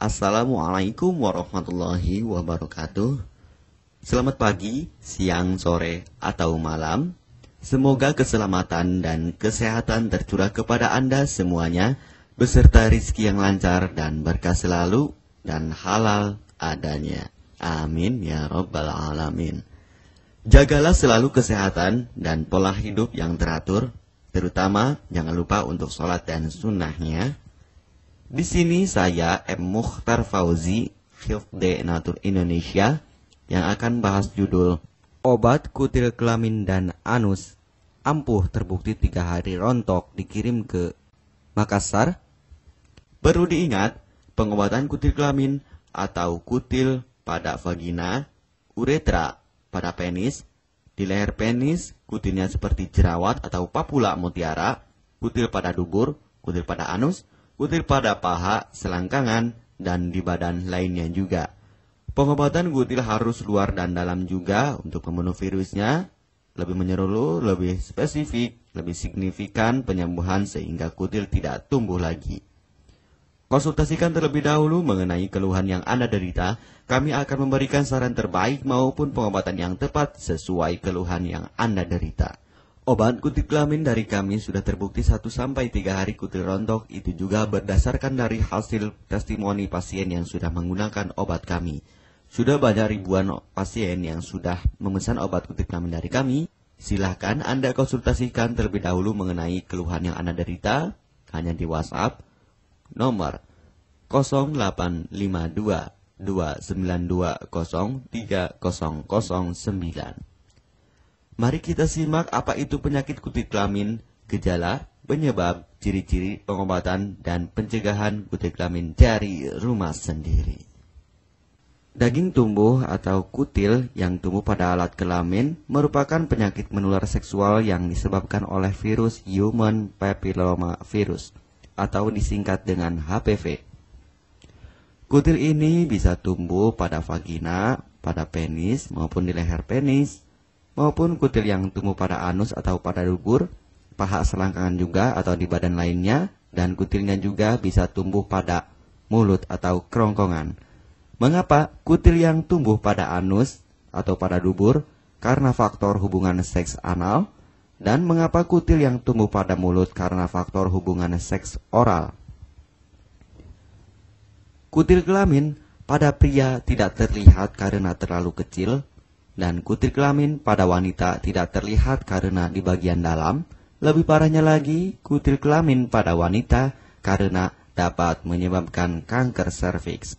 Assalamualaikum warahmatullahi wabarakatuh. Selamat pagi, siang, sore, atau malam. Semoga keselamatan dan kesehatan tercurah kepada Anda semuanya, beserta rizki yang lancar dan berkah selalu, dan halal adanya. Amin ya rabbal alamin. Jagalah selalu kesehatan dan pola hidup yang teratur, terutama jangan lupa untuk sholat dan sunnahnya. Di sini saya M. Mukhtar Fauzi, Hifdz Natur Indonesia, yang akan bahas judul Obat Kutil Kelamin dan Anus ampuh terbukti 3 hari rontok dikirim ke Makassar. Perlu diingat, pengobatan kutil kelamin atau kutil pada vagina, uretra pada penis, di leher penis, kutilnya seperti jerawat atau papula mutiara, kutil pada dubur, kutil pada anus, kutil pada paha, selangkangan, dan di badan lainnya juga. Pengobatan kutil harus luar dan dalam juga untuk membunuh virusnya, lebih menyeluruh, lebih spesifik, lebih signifikan penyembuhan sehingga kutil tidak tumbuh lagi. Konsultasikan terlebih dahulu mengenai keluhan yang Anda derita, kami akan memberikan saran terbaik maupun pengobatan yang tepat sesuai keluhan yang Anda derita. Obat kutil kelamin dari kami sudah terbukti 1-3 hari kutil rontok, itu juga berdasarkan dari hasil testimoni pasien yang sudah menggunakan obat kami. Sudah banyak ribuan pasien yang sudah memesan obat kutil kelamin dari kami. Silahkan Anda konsultasikan terlebih dahulu mengenai keluhan yang Anda derita, hanya di WhatsApp nomor 0852 292 03009. Mari kita simak apa itu penyakit kutil kelamin, gejala, penyebab, ciri-ciri, pengobatan, dan pencegahan kutil kelamin dari rumah sendiri. Daging tumbuh atau kutil yang tumbuh pada alat kelamin merupakan penyakit menular seksual yang disebabkan oleh virus Human Papilloma Virus atau disingkat dengan HPV. Kutil ini bisa tumbuh pada vagina, pada penis maupun di leher penis, maupun kutil yang tumbuh pada anus atau pada dubur, paha selangkangan juga atau di badan lainnya, dan kutilnya juga bisa tumbuh pada mulut atau kerongkongan. Mengapa kutil yang tumbuh pada anus atau pada dubur? Karena faktor hubungan seks anal. Dan mengapa kutil yang tumbuh pada mulut? Karena faktor hubungan seks oral. Kutil kelamin pada pria tidak terlihat karena terlalu kecil, dan kutil kelamin pada wanita tidak terlihat karena di bagian dalam. Lebih parahnya lagi, kutil kelamin pada wanita karena dapat menyebabkan kanker serviks.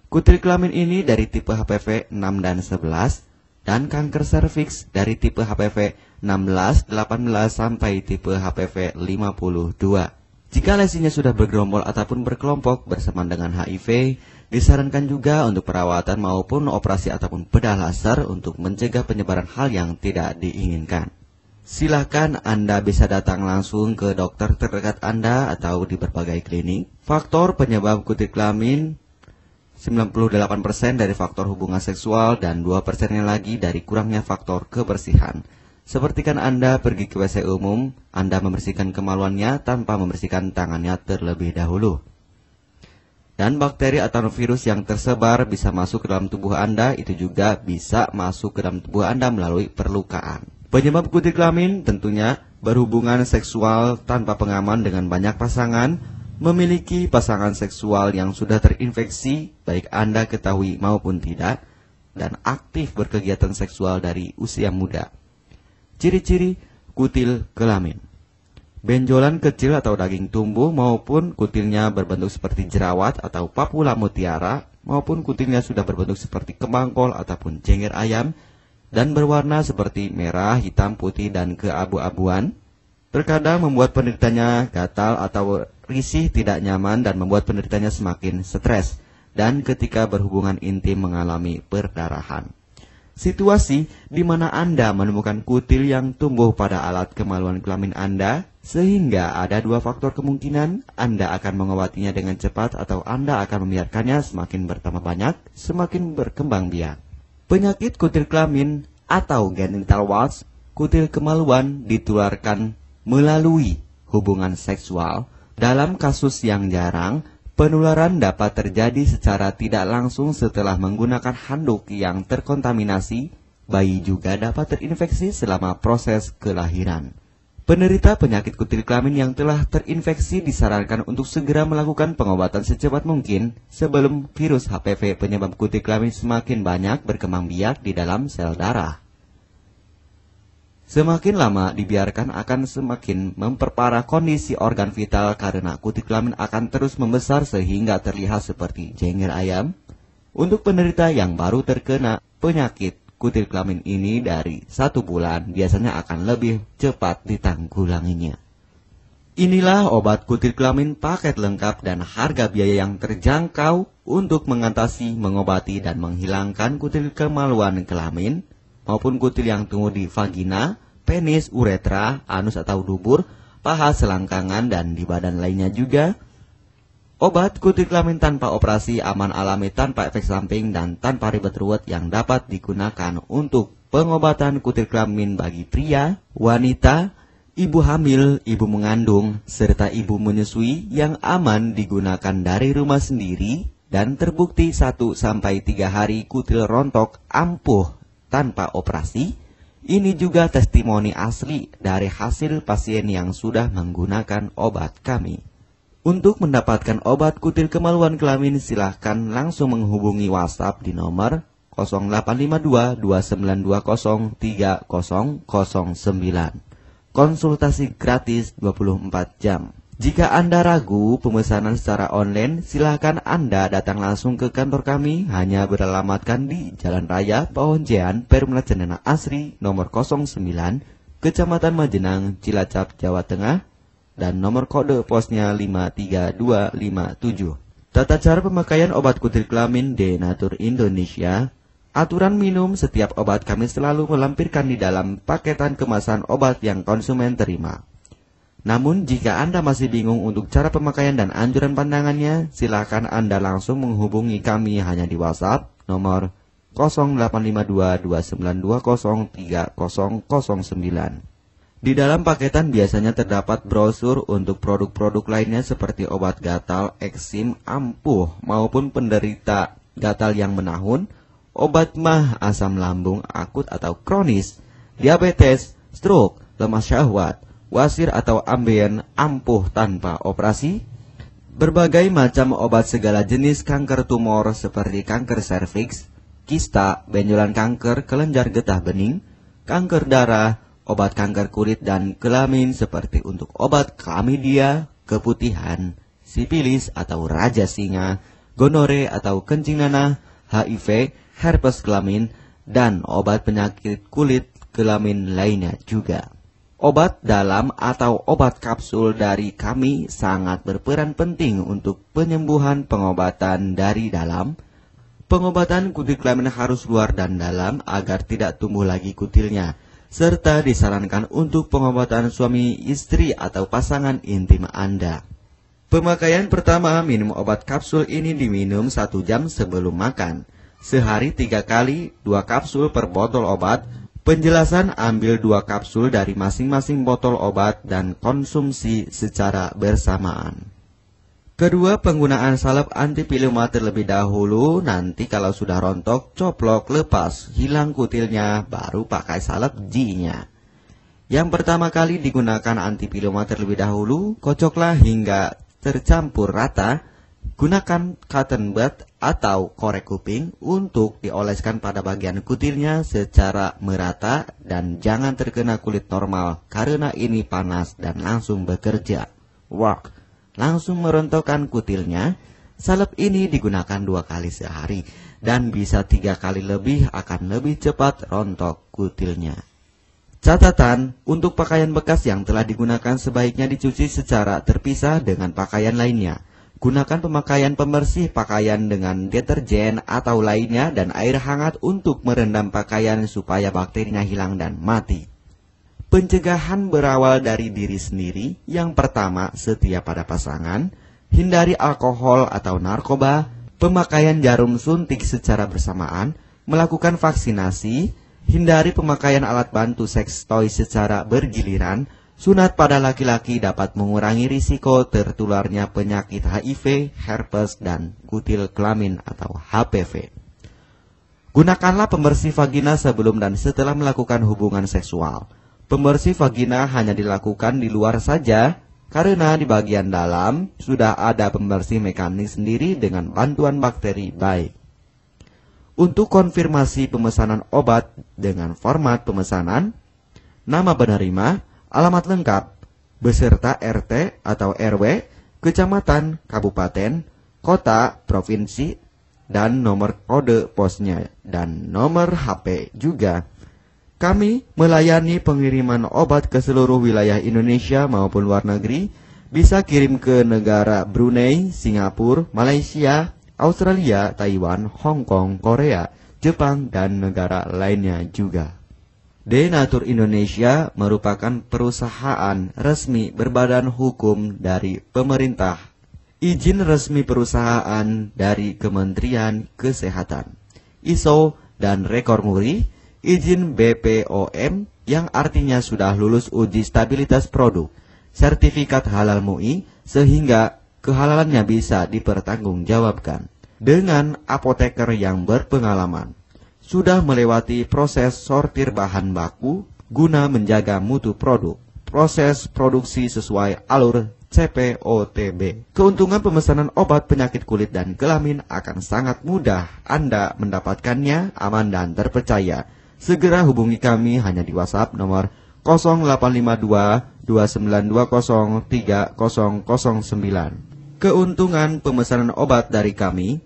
Kutil kelamin ini dari tipe HPV 6 dan 11, dan kanker serviks dari tipe HPV 16, 18 sampai tipe HPV 52. Jika lesinya sudah bergerombol ataupun berkelompok bersama dengan HIV, disarankan juga untuk perawatan maupun operasi ataupun bedah laser untuk mencegah penyebaran hal yang tidak diinginkan. Silakan Anda bisa datang langsung ke dokter terdekat Anda atau di berbagai klinik. Faktor penyebab kutil kelamin 98% dari faktor hubungan seksual dan 2%-nya lagi dari kurangnya faktor kebersihan. Sepertikan Anda pergi ke WC umum, Anda membersihkan kemaluannya tanpa membersihkan tangannya terlebih dahulu. Dan bakteri atau virus yang tersebar bisa masuk ke dalam tubuh Anda, itu juga bisa masuk ke dalam tubuh Anda melalui perlukaan. Penyebab kutil kelamin tentunya berhubungan seksual tanpa pengaman dengan banyak pasangan, memiliki pasangan seksual yang sudah terinfeksi, baik Anda ketahui maupun tidak, dan aktif berkegiatan seksual dari usia muda. Ciri-ciri kutil kelamin: benjolan kecil atau daging tumbuh maupun kutilnya berbentuk seperti jerawat atau papula mutiara, maupun kutilnya sudah berbentuk seperti kembang kol ataupun cengger ayam, dan berwarna seperti merah, hitam, putih, dan keabu-abuan. Terkadang membuat penderitanya gatal atau risih, tidak nyaman, dan membuat penderitanya semakin stres, dan ketika berhubungan intim mengalami perdarahan. Situasi di mana Anda menemukan kutil yang tumbuh pada alat kemaluan kelamin Anda, sehingga ada 2 faktor kemungkinan: Anda akan mengobatinya dengan cepat atau Anda akan membiarkannya semakin bertambah banyak, semakin berkembang biak. Penyakit kutil kelamin atau genital warts, kutil kemaluan ditularkan melalui hubungan seksual. Dalam kasus yang jarang, Penularan dapat terjadi secara tidak langsung setelah menggunakan handuk yang terkontaminasi. Bayi juga dapat terinfeksi selama proses kelahiran. Penderita penyakit kutil kelamin yang telah terinfeksi disarankan untuk segera melakukan pengobatan secepat mungkin sebelum virus HPV penyebab kutil kelamin semakin banyak berkembang biak di dalam sel darah. Semakin lama dibiarkan akan semakin memperparah kondisi organ vital karena kutil kelamin akan terus membesar sehingga terlihat seperti jengger ayam. Untuk penderita yang baru terkena penyakit kutil kelamin ini dari 1 bulan biasanya akan lebih cepat ditanggulanginya. Inilah obat kutil kelamin paket lengkap dan harga biaya yang terjangkau untuk mengatasi, mengobati, dan menghilangkan kutil kemaluan kelamin maupun kutil yang tumbuh di vagina, penis, uretra, anus atau dubur, paha, selangkangan, dan di badan lainnya juga. Obat kutil kelamin tanpa operasi, aman alami, tanpa efek samping, dan tanpa ribet ruwet yang dapat digunakan untuk pengobatan kutil kelamin bagi pria, wanita, ibu hamil, ibu mengandung, serta ibu menyusui yang aman digunakan dari rumah sendiri dan terbukti 1-3 hari kutil rontok ampuh tanpa operasi. Ini juga testimoni asli dari hasil pasien yang sudah menggunakan obat kami. Untuk mendapatkan obat kutil kemaluan kelamin silahkan langsung menghubungi WhatsApp di nomor 0852 2920 3009. Konsultasi gratis 24 jam. Jika Anda ragu pemesanan secara online, silakan Anda datang langsung ke kantor kami, hanya beralamatkan di Jalan Raya Pahonjean, Perumna Cendana Asri, nomor 09, Kecamatan Majenang, Cilacap, Jawa Tengah, dan nomor kode posnya 53257. Tata cara pemakaian obat kutil kelamin Denatur Indonesia. Aturan minum setiap obat kami selalu melampirkan di dalam paketan kemasan obat yang konsumen terima. Namun, jika Anda masih bingung untuk cara pemakaian dan anjuran pandangannya, silakan Anda langsung menghubungi kami hanya di WhatsApp nomor 0852 2920 3009. Di dalam paketan biasanya terdapat brosur untuk produk-produk lainnya seperti obat gatal, eksim, ampuh, maupun penderita gatal yang menahun, obat mah, asam lambung akut atau kronis, diabetes, stroke, lemah syahwat, wasir atau ambien ampuh tanpa operasi, berbagai macam obat segala jenis kanker tumor seperti kanker serviks, kista, benjolan kanker, kelenjar getah bening, kanker darah, obat kanker kulit dan kelamin seperti untuk obat klamidia, keputihan, sipilis atau raja singa, gonore atau kencing nanah, HIV, herpes kelamin, dan obat penyakit kulit kelamin lainnya juga. Obat dalam atau obat kapsul dari kami sangat berperan penting untuk penyembuhan pengobatan dari dalam. Pengobatan kutil kelamin harus luar dan dalam agar tidak tumbuh lagi kutilnya, serta disarankan untuk pengobatan suami, istri, atau pasangan intim Anda. Pemakaian pertama, minum obat kapsul ini diminum 1 jam sebelum makan. Sehari 3 kali, 2 kapsul per botol obat. Penjelasan, ambil 2 kapsul dari masing-masing botol obat dan konsumsi secara bersamaan. Kedua, penggunaan salep antipiluma terlebih dahulu, nanti kalau sudah rontok, coplok, lepas, hilang kutilnya, baru pakai salep G-nya. Yang pertama kali digunakan antipiluma terlebih dahulu, kocoklah hingga tercampur rata. Gunakan cotton bud atau korek kuping untuk dioleskan pada bagian kutilnya secara merata dan jangan terkena kulit normal karena ini panas dan langsung bekerja. Work. Langsung merontokkan kutilnya. Salep ini digunakan 2 kali sehari dan bisa 3 kali lebih akan lebih cepat rontok kutilnya. Catatan, untuk pakaian bekas yang telah digunakan sebaiknya dicuci secara terpisah dengan pakaian lainnya. Gunakan pemakaian pembersih pakaian dengan deterjen atau lainnya dan air hangat untuk merendam pakaian supaya bakterinya hilang dan mati. Pencegahan berawal dari diri sendiri. Yang pertama, setia pada pasangan, hindari alkohol atau narkoba, pemakaian jarum suntik secara bersamaan, melakukan vaksinasi, hindari pemakaian alat bantu seks toy secara bergiliran, Sunat pada laki-laki dapat mengurangi risiko tertularnya penyakit HIV, herpes, dan kutil kelamin atau HPV. Gunakanlah pembersih vagina sebelum dan setelah melakukan hubungan seksual. Pembersih vagina hanya dilakukan di luar saja, karena di bagian dalam sudah ada pembersih mekanik sendiri dengan bantuan bakteri baik. Untuk konfirmasi pemesanan obat dengan format pemesanan, nama penerima, alamat lengkap, beserta RT atau RW, kecamatan, kabupaten, kota, provinsi, dan nomor kode posnya, dan nomor HP juga. Kami melayani pengiriman obat ke seluruh wilayah Indonesia maupun luar negeri, bisa kirim ke negara Brunei, Singapura, Malaysia, Australia, Taiwan, Hong Kong, Korea, Jepang, dan negara lainnya juga. Denatur Indonesia merupakan perusahaan resmi berbadan hukum dari pemerintah. Izin resmi perusahaan dari Kementerian Kesehatan, ISO dan rekor muri, izin BPOM yang artinya sudah lulus uji stabilitas produk, sertifikat halal MUI sehingga kehalalannya bisa dipertanggungjawabkan. Dengan apoteker yang berpengalaman, sudah melewati proses sortir bahan baku guna menjaga mutu produk, proses produksi sesuai alur CPOTB. Keuntungan pemesanan obat penyakit kulit dan kelamin akan sangat mudah Anda mendapatkannya aman dan terpercaya. Segera hubungi kami hanya di WhatsApp nomor 0852 2920 3009. Keuntungan pemesanan obat dari kami,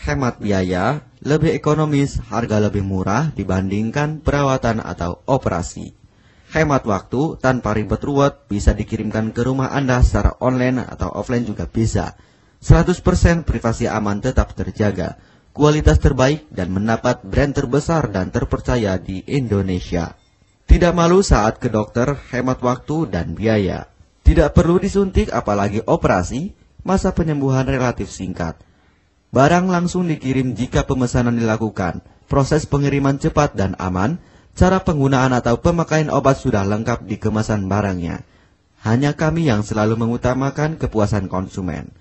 hemat biaya, lebih ekonomis, harga lebih murah dibandingkan perawatan atau operasi. Hemat waktu, tanpa ribet ruwet, bisa dikirimkan ke rumah Anda secara online atau offline juga bisa. 100% privasi aman tetap terjaga, kualitas terbaik dan mendapat brand terbesar dan terpercaya di Indonesia. Tidak malu saat ke dokter, hemat waktu dan biaya. Tidak perlu disuntik apalagi operasi, masa penyembuhan relatif singkat. Barang langsung dikirim jika pemesanan dilakukan. Proses pengiriman cepat dan aman. Cara penggunaan atau pemakaian obat sudah lengkap di kemasan barangnya. Hanya kami yang selalu mengutamakan kepuasan konsumen.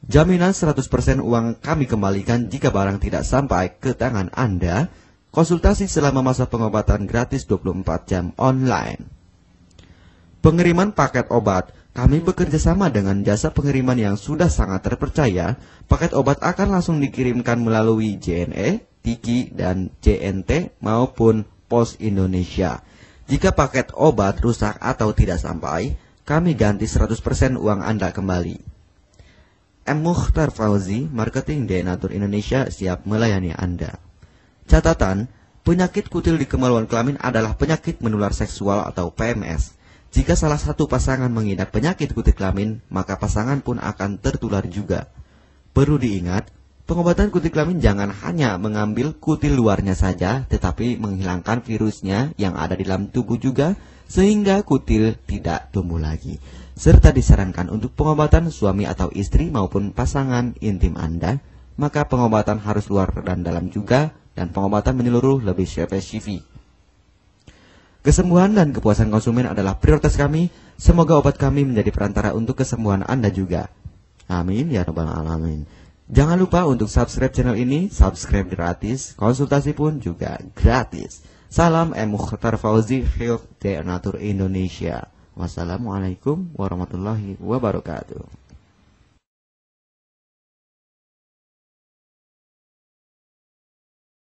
Jaminan 100% uang kami kembalikan jika barang tidak sampai ke tangan Anda. Konsultasi selama masa pengobatan gratis 24 jam online. Pengiriman paket obat. Kami bekerja sama dengan jasa pengiriman yang sudah sangat terpercaya. Paket obat akan langsung dikirimkan melalui JNE, Tiki, dan JNT maupun Pos Indonesia. Jika paket obat rusak atau tidak sampai, kami ganti 100% uang Anda kembali. M. Mukhtar Fauzi, Marketing Denatur Indonesia, siap melayani Anda. Catatan, penyakit kutil di kemaluan kelamin adalah penyakit menular seksual atau PMS. Jika salah satu pasangan mengidap penyakit kutil kelamin, maka pasangan pun akan tertular juga. Perlu diingat, pengobatan kutil kelamin jangan hanya mengambil kutil luarnya saja, tetapi menghilangkan virusnya yang ada di dalam tubuh juga, sehingga kutil tidak tumbuh lagi. Serta disarankan untuk pengobatan suami atau istri maupun pasangan intim Anda, maka pengobatan harus luar dan dalam juga, dan pengobatan menyeluruh lebih spesifik. Kesembuhan dan kepuasan konsumen adalah prioritas kami. Semoga obat kami menjadi perantara untuk kesembuhan Anda juga. Amin ya rabbal alamin. Jangan lupa untuk subscribe channel ini, subscribe gratis, konsultasi pun juga gratis. Salam M. Mukhtar Fauzi, Health Denatur Indonesia. Wassalamualaikum warahmatullahi wabarakatuh.